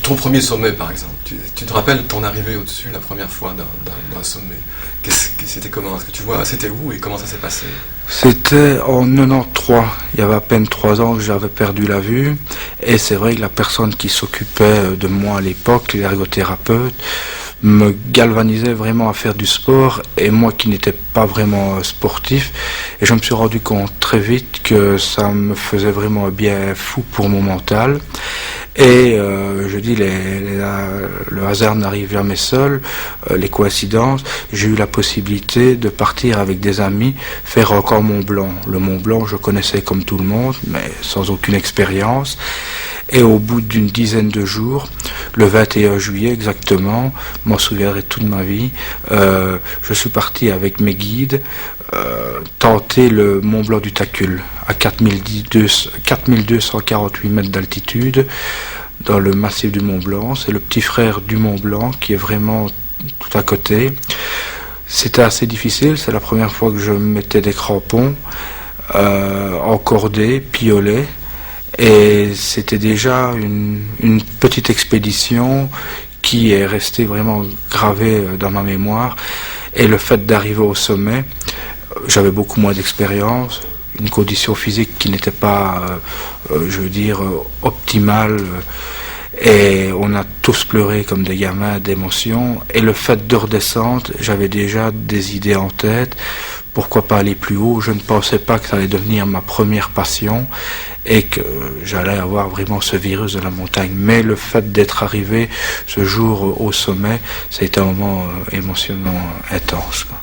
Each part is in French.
ton premier sommet, par exemple, tu te rappelles ton arrivée au-dessus la première fois d'un sommet? C'était comment? Est-ce que tu vois, c'était où et comment ça s'est passé? C'était en 93, il y avait à peine 3 ans que j'avais perdu la vue, et c'est vrai que la personne qui s'occupait de moi à l'époque, l'ergothérapeute, me galvanisait vraiment à faire du sport, et moi qui n'étais pas vraiment sportif, et je me suis rendu compte très vite que ça me faisait vraiment un bien fou pour mon mental. Et je dis, le hasard n'arrive jamais seul, les coïncidences. J'ai eu la possibilité de partir avec des amis faire encore Mont Blanc. Le Mont Blanc, je connaissais comme tout le monde, mais sans aucune expérience. Et au bout d'une dizaine de jours, le 21 juillet exactement, m'en souviendrai toute ma vie, je suis parti avec mes guides tenter le Mont Blanc du Tacul à 4248 mètres d'altitude dans le massif du Mont Blanc. C'est le petit frère du Mont Blanc qui est vraiment tout à côté. C'était assez difficile, c'est la première fois que je mettais des crampons encordés, piolets. Et c'était déjà une petite expédition qui est restée vraiment gravée dans ma mémoire. Et le fait d'arriver au sommet, j'avais beaucoup moins d'expérience, une condition physique qui n'était pas, je veux dire, optimale. Et on a tous pleuré comme des gamins d'émotion. Et le fait de redescendre, j'avais déjà des idées en tête. Pourquoi pas aller plus haut? Je ne pensais pas que ça allait devenir ma première passion et que j'allais avoir vraiment ce virus de la montagne. Mais le fait d'être arrivé ce jour au sommet, ça a été un moment émotionnant intense, quoi.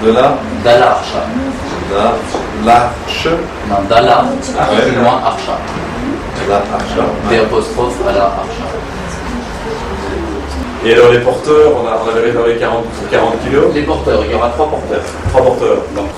De là Dalla-Archa. L'arche. Non, Dalla, ouais. plus loin, Archa. La Archa. D apostrophe à la Archa. Et alors les porteurs, on avait réservé 40 kilos. Les porteurs, il y aura 3 porteurs. 3 porteurs, non.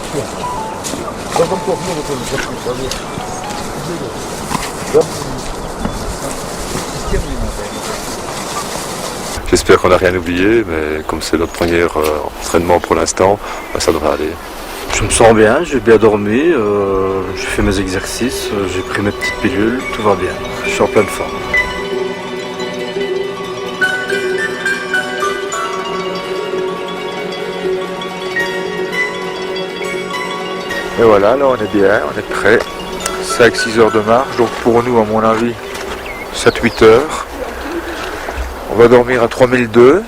J'espère qu'on n'a rien oublié, mais comme c'est notre premier entraînement pour l'instant, ça devrait aller. Je me sens bien, j'ai bien dormi, j'ai fait mes exercices, j'ai pris mes petites pilules, tout va bien. Je suis en pleine forme. Et voilà, là on est bien, on est prêt. 5-6 heures de marche, donc pour nous, à mon avis, 7-8 heures. On va dormir à 3002,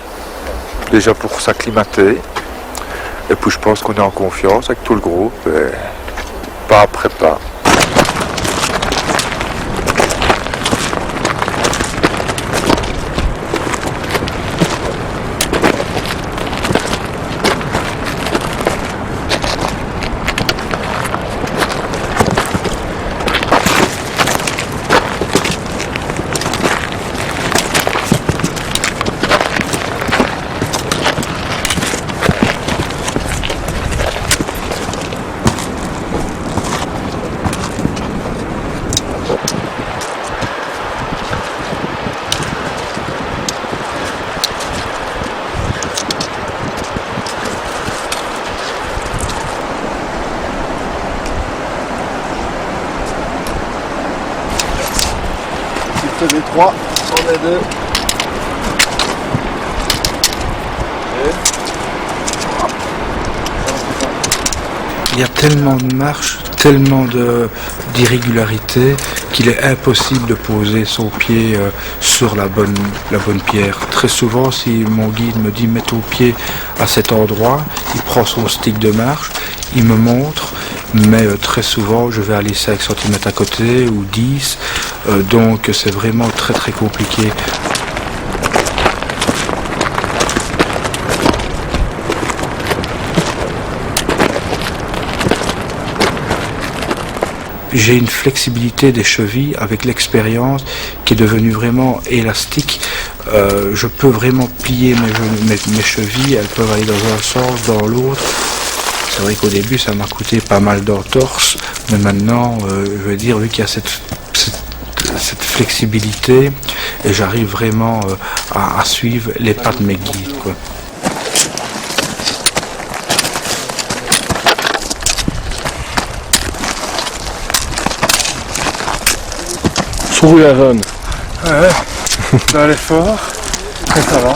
déjà pour s'acclimater. Et puis je pense qu'on est en confiance avec tout le groupe, et pas après pas. Les 3, on est 2. Il y a tellement de marches, tellement d'irrégularités qu'il est impossible de poser son pied sur la bonne pierre. Très souvent, si mon guide me dit mets ton pied à cet endroit, il prend son stick de marche, il me montre, mais très souvent je vais aller 5 cm à côté ou 10, donc c'est vraiment très très compliqué. j'ai une flexibilité des chevilles avec l'expérience qui est devenue vraiment élastique. Je peux vraiment plier mes chevilles, elles peuvent aller dans un sens, dans l'autre. C'est vrai qu'au début ça m'a coûté pas mal d'entorses, mais maintenant, je veux dire, vu qu'il y a cette flexibilité, et j'arrive vraiment à suivre les pas de mes guides, quoi. Sauve la run. Ouais, ça allait fort, mais ça va.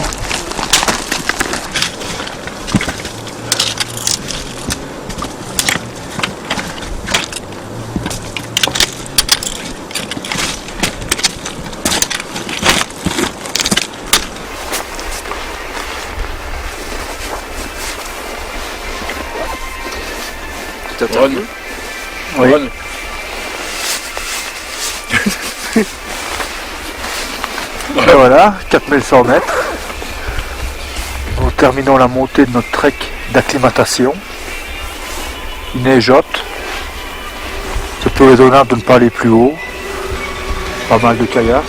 Oui. Et voilà, 4100 mètres. Nous terminons la montée de notre trek d'acclimatation. Il neigeote. C'est peu raisonnable de ne pas aller plus haut. Pas mal de caillasses.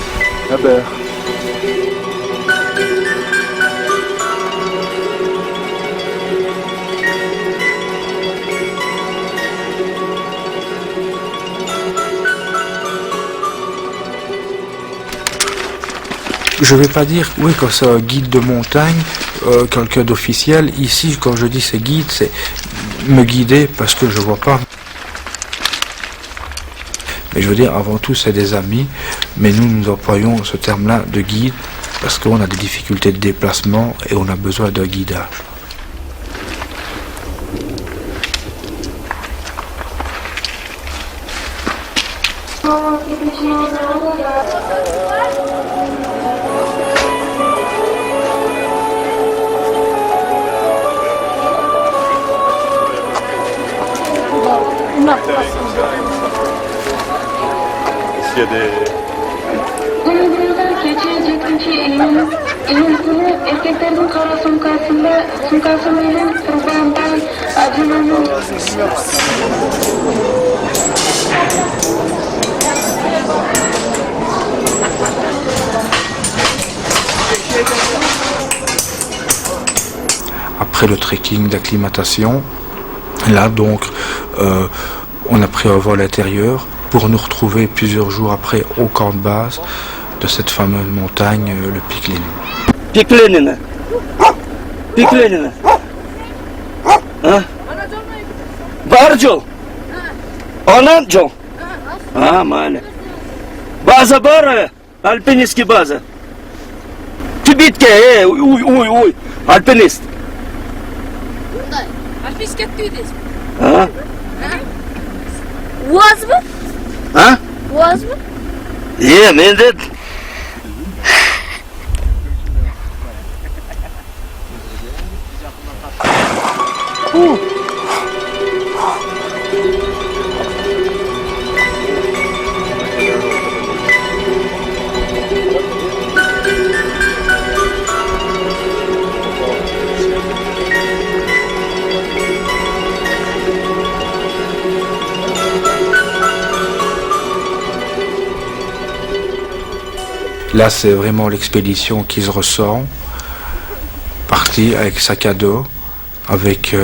La berre. Je vais pas dire, oui, quand c'est un guide de montagne, quelqu'un d'officiel, ici, quand je dis c'est guide, c'est me guider parce que je vois pas. Mais je veux dire, avant tout, c'est des amis, mais nous employons ce terme-là de guide parce qu'on a des difficultés de déplacement et on a besoin d'un guidage. S'il y a des... Après le trekking d'acclimatation, là donc on a pris un vol intérieur pour nous retrouver plusieurs jours après au camp de base de cette fameuse montagne, le pic Lénine. Pic Lénine. Pic Lénine. Hein? Barjo. Onanjo. Ah, male. Baza bar, alpinistki baza. Tibitke, uy. Alpinist. Alpinist kettiydiniz. Ha? Boğaz mı? Ha? Boğaz mı? Yeah, man, that. Là, c'est vraiment l'expédition qui se ressent. Parti avec sac à dos, avec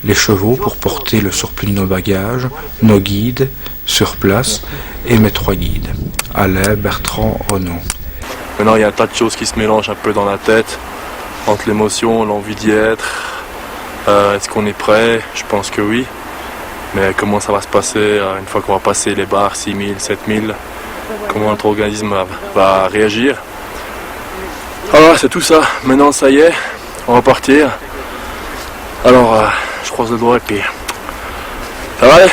les chevaux pour porter le surplus de nos bagages, nos guides sur place et mes 3 guides, Alain, Bertrand, Renaud. Maintenant, il y a un tas de choses qui se mélangent un peu dans la tête, entre l'émotion, l'envie d'y être. Est-ce qu'on est prêt? Je pense que oui. Mais comment ça va se passer une fois qu'on va passer les barres 6000, 7000? Comment notre organisme va réagir? Alors c'est tout ça. Maintenant, ça y est, on va partir. Alors, je croise le doigt et puis... Ça va aller?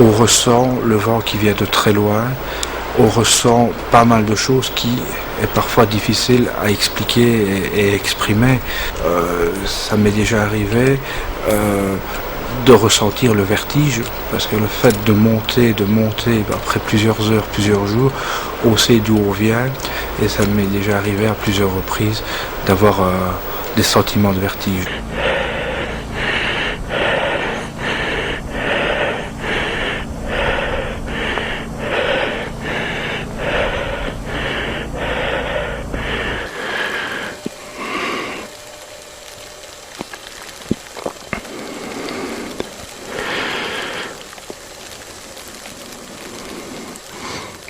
on ressent le vent qui vient de très loin, on ressent pas mal de choses qui est parfois difficile à expliquer et exprimer. Ça m'est déjà arrivé de ressentir le vertige, parce que le fait de monter, après plusieurs heures, plusieurs jours, on sait d'où on vient, et ça m'est déjà arrivé à plusieurs reprises d'avoir des sentiments de vertige.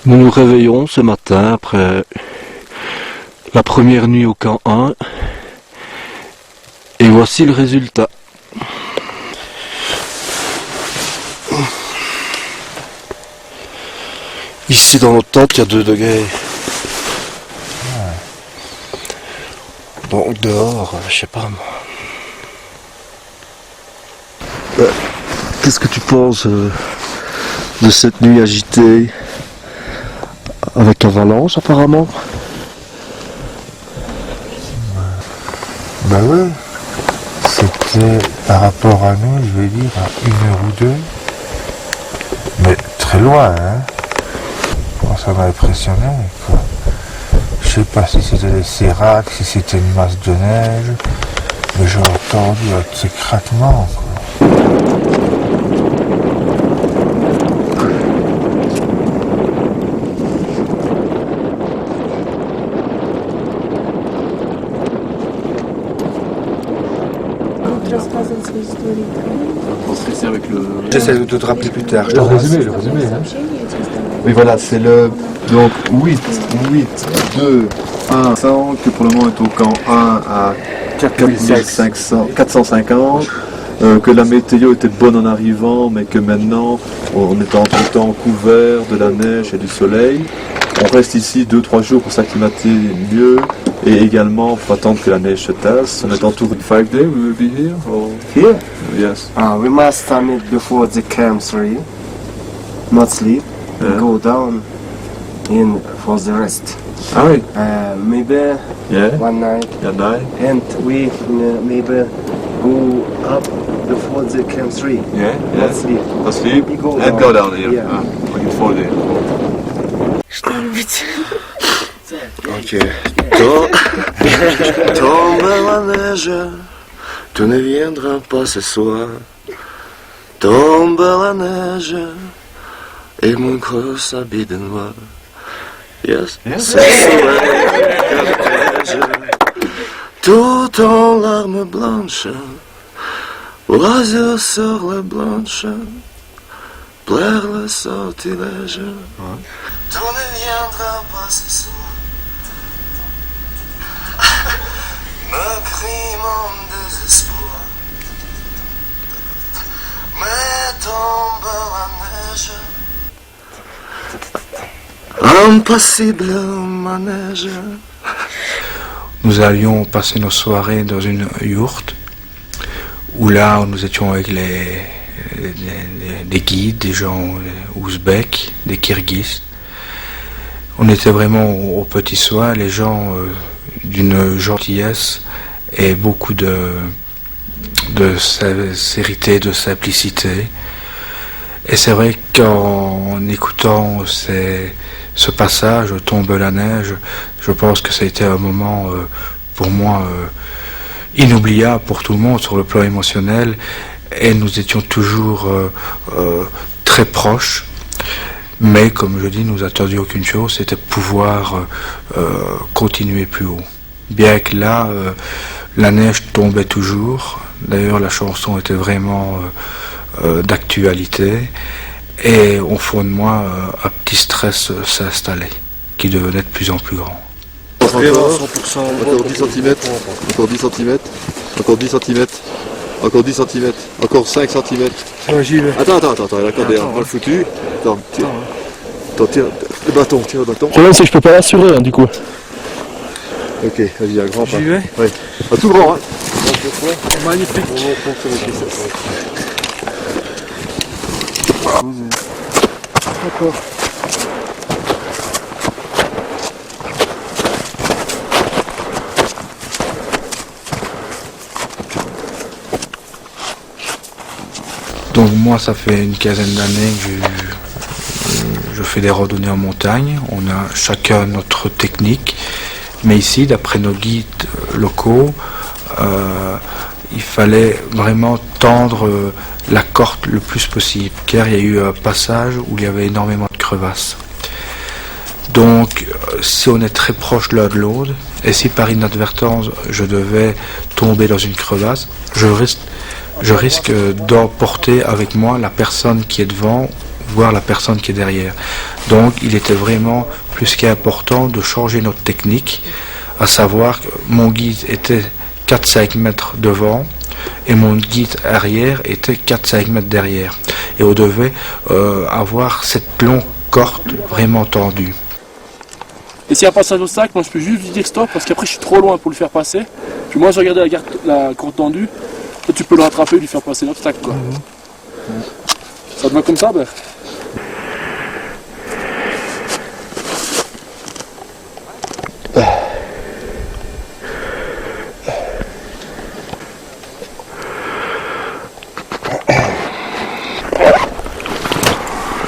Nous nous réveillons ce matin après la première nuit au camp 1 et voici le résultat. Ici dans notre tente il y a 2 degrés. Donc dehors, je sais pas moi. Qu'est-ce que tu penses de cette nuit agitée? Avec avalanche apparemment. Bah ouais, c'était par rapport à nous, je vais dire, à 1 heure ou 2. Mais très loin, hein. Bon, ça m'a impressionné, quoi. Je sais pas si c'était des séracs, si c'était une masse de neige, mais j'ai entendu ces craquements, quoi. J'essaie de te rappeler plus tard. Le résumé. Hein. Oui, voilà, c'est le. Donc 8, 2, 1, 100, que pour le moment est au camp 1 à 450. Que la météo était bonne en arrivant, mais que maintenant, on est en tout temps couvert de la neige et du soleil. On reste ici 2-3 jours pour s'acclimater mieux et également pour attendre que la neige se tasse. On est entouré de 5 days, we will be here? Or... Here? Yes. We must summit before the camp 3, not sleep, and go down in for the rest. Ah oui. Maybe one night, and we maybe go up before the camp 3. Not sleep. Not sleep? And go down here. Yeah. Like in 4 days. Ok. Tombe la neige, tu ne viendras pas ce soir. Tombe la neige, et mon corps s'habille de noir. Yes. C'est soleil, neige, tout en larmes blanches. L'oiseau sur la blanche, pleure le sortilège. Tu ne viendras pas ce soir. Me crie mon désespoir. Mais tombe la neige. Impossible manège. Nous allions passer nos soirées dans une yourte où là nous étions avec des guides, des gens ouzbeks, des kirghizes. On était vraiment aux petits soins, les gens d'une gentillesse et beaucoup de sincérité, de simplicité. Et c'est vrai qu'en écoutant ce passage, Tombe la neige, je pense que ça a été un moment pour moi inoubliable pour tout le monde sur le plan émotionnel, et nous étions toujours très proches. Mais comme je dis, nous attendions qu'une chose, c'était pouvoir continuer plus haut. Bien que là, la neige tombait toujours. D'ailleurs, la chanson était vraiment d'actualité. Et au fond de moi, un petit stress s'installait, qui devenait de plus en plus grand. Encore 10 cm, encore 10 cm, encore 10 cm, encore 10 cm, encore 5 cm. Attends, regardez, on va le foutu. Attends, tire le bâton, tire le bâton. Le problème c'est que je peux pas l'assurer du coup. Ok, vas-y, un grand pas. J'y vais. Ouais. Pas tout grand, hein. Magnifique. On va D'accord. Donc moi, ça fait une quinzaine d'années que je fais des randonnées en montagne. On a chacun notre technique. Mais ici, d'après nos guides locaux, il fallait vraiment tendre la corde le plus possible, car il y a eu un passage où il y avait énormément de crevasses. Donc, si on est très proche l'un de l'autre, et si par inadvertance je devais tomber dans une crevasse, je risque d'emporter avec moi la personne qui est devant, voire la personne qui est derrière. Donc, il était vraiment plus qu'important de changer notre technique, à savoir que mon guide était 4-5 mètres devant et mon guide arrière était 4-5 mètres derrière. Et on devait avoir cette longue corde vraiment tendue. Et s'il y a un passage au sac, moi je peux juste lui dire stop parce qu'après je suis trop loin pour le faire passer. Puis moi je regardais la corde tendue, toi tu peux le rattraper et lui faire passer l'obstacle quoi. Ça te va comme ça, Bert?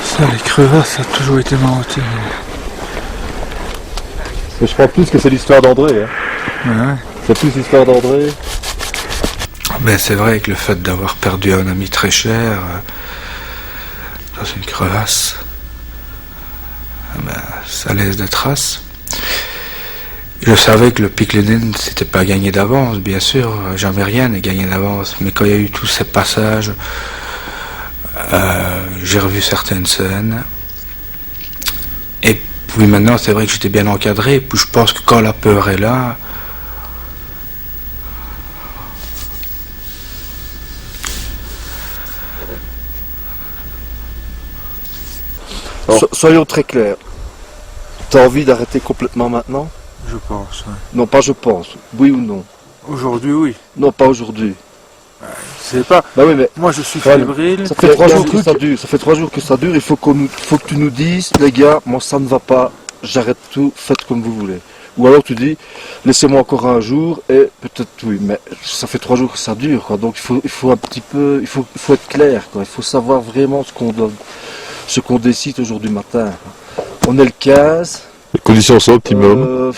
Ça, les crevasses, ça a toujours été marrant. Mais je crois plus que c'est l'histoire d'André. Hein. Ouais. C'est plus l'histoire d'André. Mais c'est vrai que le fait d'avoir perdu un ami très cher dans une crevasse, ça laisse des traces. Je savais que le Pic Lénine, c'était pas gagné d'avance, bien sûr, jamais rien n'est gagné d'avance. Mais quand il y a eu tous ces passages, j'ai revu certaines scènes. Et puis maintenant, c'est vrai que j'étais bien encadré. Puis je pense que quand la peur est là, Soyons très clairs. T'as envie d'arrêter complètement maintenant? je pense. Ouais. Non, pas je pense. Oui ou non? Aujourd'hui, oui. Non, pas aujourd'hui. Je sais pas. Bah oui, mais moi, je suis fébrile. Ça fait 3 jours que ça dure. Ça fait 3 jours que ça dure. Il faut que tu nous dises, les gars, moi ça ne va pas. J'arrête tout. Faites comme vous voulez. Ou alors tu dis, laissez-moi encore un jour et peut-être oui. Mais ça fait 3 jours que ça dure, quoi. Donc il faut un petit peu, il faut être clair, quoi. Il faut savoir vraiment ce qu'on décide aujourd'hui matin. On est le 15. Les conditions sont optimum.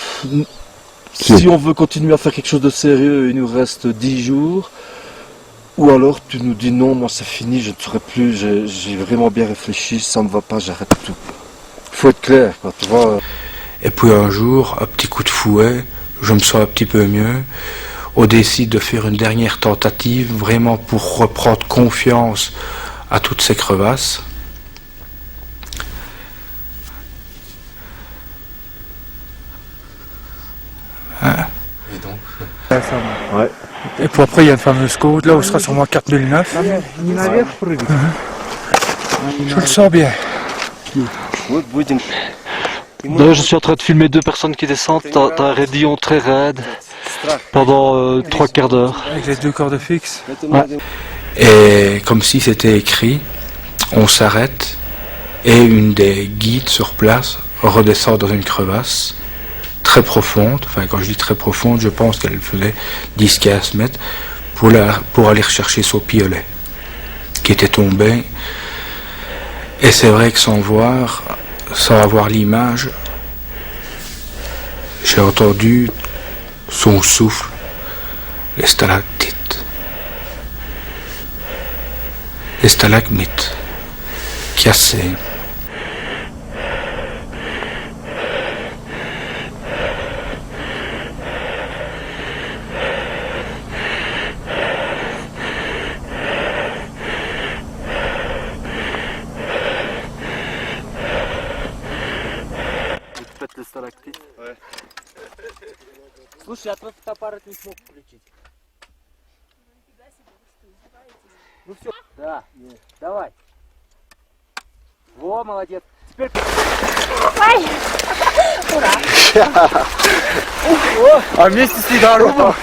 Si on veut continuer à faire quelque chose de sérieux, il nous reste 10 jours. Ou alors tu nous dis non, moi c'est fini, je ne ferai plus, j'ai vraiment bien réfléchi, ça ne va pas, j'arrête tout. Il faut être clair, quoi, tu vois. Et puis un jour, un petit coup de fouet, je me sens un petit peu mieux. On décide de faire une dernière tentative, vraiment pour reprendre confiance à toutes ces crevasses. Hein? Et donc Ouais. Et puis après, il y a une fameuse côte, là où sera sûrement 4009. Je le sens bien. Là, je suis en train de filmer 2 personnes qui descendent. T'as un raidillon très raide pendant 3 quarts d'heure. Avec les 2 cordes fixes. Ouais. Et comme si c'était écrit, on s'arrête et une des guides sur place redescend dans une crevasse très profonde. Enfin, quand je dis très profonde, je pense qu'elle faisait 10-15 mètres pour aller rechercher son piolet qui était tombé. Et c'est vrai que sans avoir l'image, j'ai entendu son souffle, les stalactites, les stalagmites cassées. Ouais. Слушай, а твой фотоаппарат не смог включить. Ну все, да, давай. Во, молодец. Теперь... Ай! Ура! А вместе с едорубом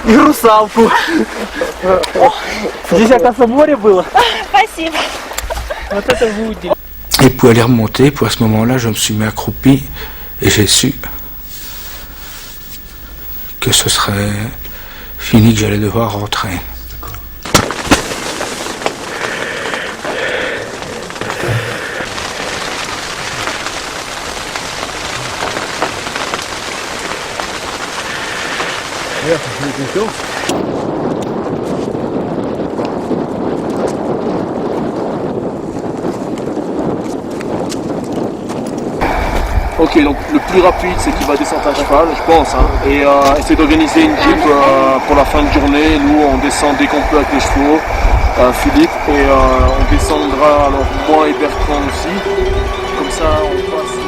и русалку. Здесь, оказывается, море было. Спасибо. Вот это выудили. Et pour aller remonter, pour à ce moment-là, je me suis mis accroupi et j'ai su que ce serait fini, que j'allais devoir rentrer. Ok, donc le plus rapide c'est qu'il va descendre à cheval, je pense, hein, et essayer d'organiser une jeep pour la fin de journée. Nous on descend dès qu'on peut avec les chevaux, Philippe, et on descendra alors moi et Bertrand aussi. Comme ça on passe là.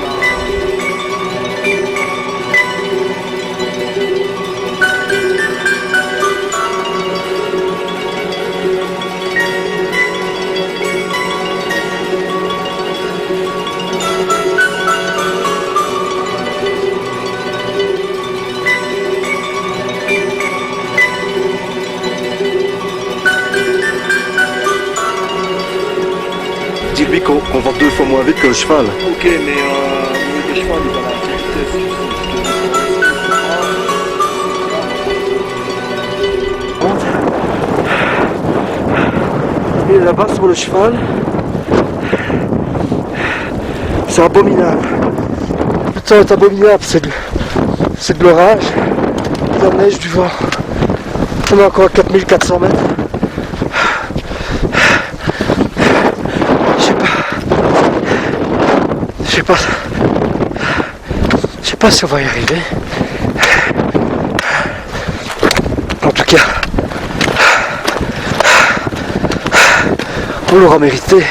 Dis-lui qu'on va 2 fois moins vite que le cheval. Ok, mais le cheval il va à quelle vitesse? Il est là-bas sur le cheval. C'est abominable. Putain, c'est abominable, c'est de l'orage, de la neige, du vent. On est encore à 4400 mètres. Je sais pas si on va y arriver. En tout cas, on l'aura mérité.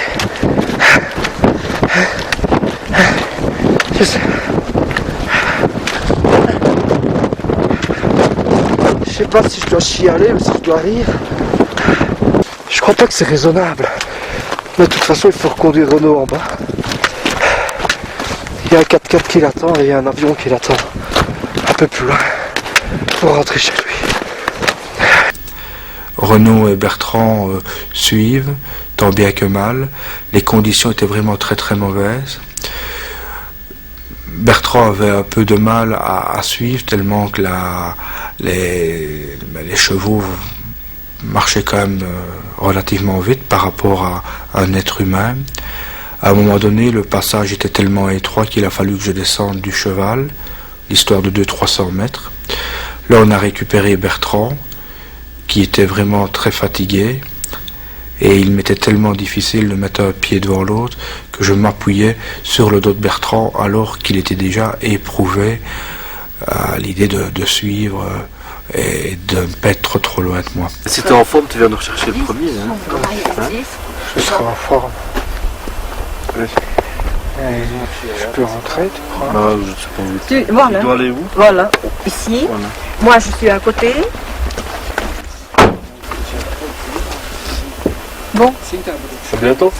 Je sais pas si je dois chialer ou si je dois rire. Je crois pas que c'est raisonnable. Mais de toute façon, il faut reconduire Renaud en bas. Il y a un 4x4 qui l'attend et il y a un avion qui l'attend un peu plus loin pour rentrer chez lui. Renaud et Bertrand suivent, tant bien que mal. Les conditions étaient vraiment très très mauvaises. Bertrand avait un peu de mal à suivre tellement que les chevaux marchaient quand même relativement vite par rapport à un être humain. À un moment donné, le passage était tellement étroit qu'il a fallu que je descende du cheval, l'histoire de 200-300 mètres. Là, on a récupéré Bertrand, qui était vraiment très fatigué, et il m'était tellement difficile de mettre un pied devant l'autre que je m'appuyais sur le dos de Bertrand alors qu'il était déjà éprouvé à l'idée de suivre et de ne pas être trop loin de moi. Si t'es en forme, tu viens nous rechercher le premier. Hein. Je serai en forme. Je peux rentrer, tu crois? Je sais pas où. Voilà. Tu dois aller où? Voilà, ici. Voilà. Moi, je suis à côté. Bon. C'est bientôt.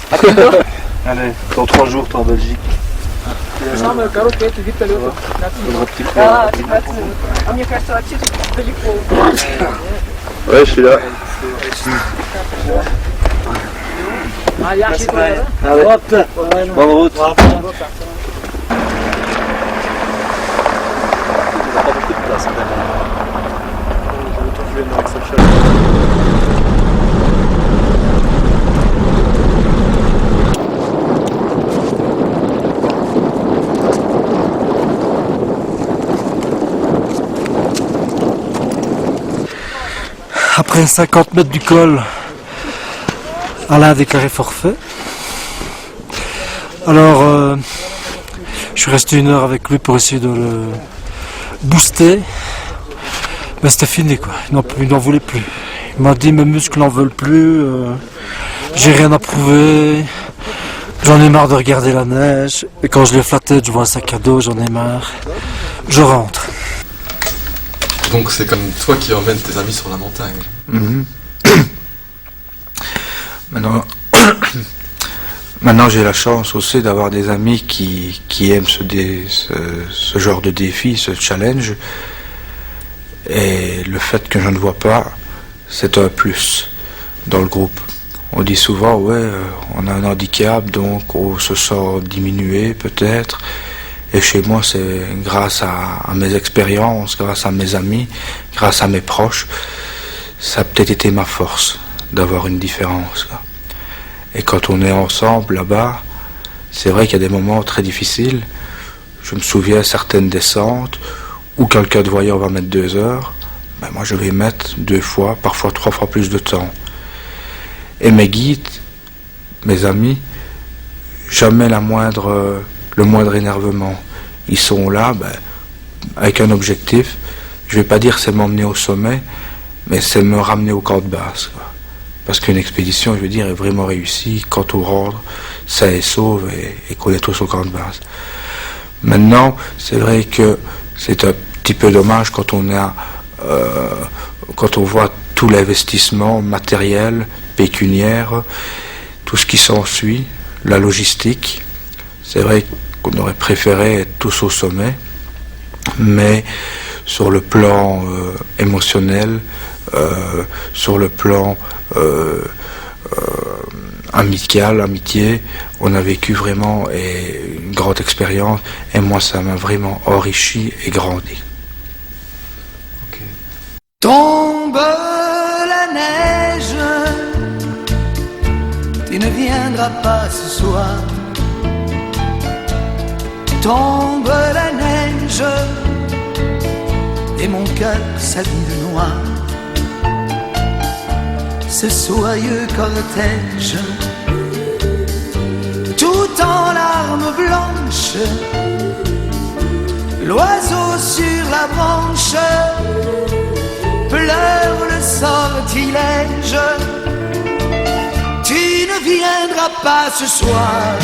Allez, dans 3 jours, t'es en Belgique. Ouais, je suis là. Allez, bonne route. Après 50 mètres du col, Alain a déclaré forfait. Alors, je suis resté 1 heure avec lui pour essayer de le booster. Mais c'était fini, quoi. Il n'en voulait plus. Il m'a dit mes muscles n'en veulent plus. J'ai rien à prouver. J'en ai marre de regarder la neige. Et quand je l'ai flatté, je vois un sac à dos, j'en ai marre. Je rentre. Donc c'est comme toi qui emmènes tes amis sur la montagne. Mmh. Maintenant j'ai la chance aussi d'avoir des amis qui aiment ce genre de défi, ce challenge. Et le fait que je ne vois pas, c'est un plus dans le groupe. On dit souvent, ouais, on a un handicap, donc on se sent diminué peut-être. Et chez moi, c'est grâce à mes expériences, grâce à mes amis, grâce à mes proches, ça a peut-être été ma force d'avoir une différence, quoi. Et quand on est ensemble là-bas, c'est vrai qu'il y a des moments très difficiles. Je me souviens certaines descentes où quelqu'un de voyant va mettre 2 heures, ben moi je vais mettre 2 fois, parfois 3 fois plus de temps. Et mes guides, mes amis, jamais le moindre énervement. Ils sont là avec un objectif. Je vais pas dire c'est m'emmener au sommet, mais c'est me ramener au camp de base, quoi. Parce qu'une expédition, je veux dire, est vraiment réussie quand on rentre sain et sauve et qu'on est tous au camp de base. Maintenant, c'est vrai que c'est un petit peu dommage quand on voit tout l'investissement matériel, pécuniaire, tout ce qui s'ensuit, la logistique. C'est vrai qu'on aurait préféré être tous au sommet, mais sur le plan émotionnel, sur le plan amical, amitié, on a vécu vraiment une grande expérience, et moi ça m'a vraiment enrichi et grandi. Okay. Tombe la neige, tu ne viendras pas ce soir. Tombe la neige, et mon cœur s'habille de noir. Ce soyeux cortège, tout en larmes blanches, l'oiseau sur la branche pleure le sortilège. Tu ne viendras pas ce soir.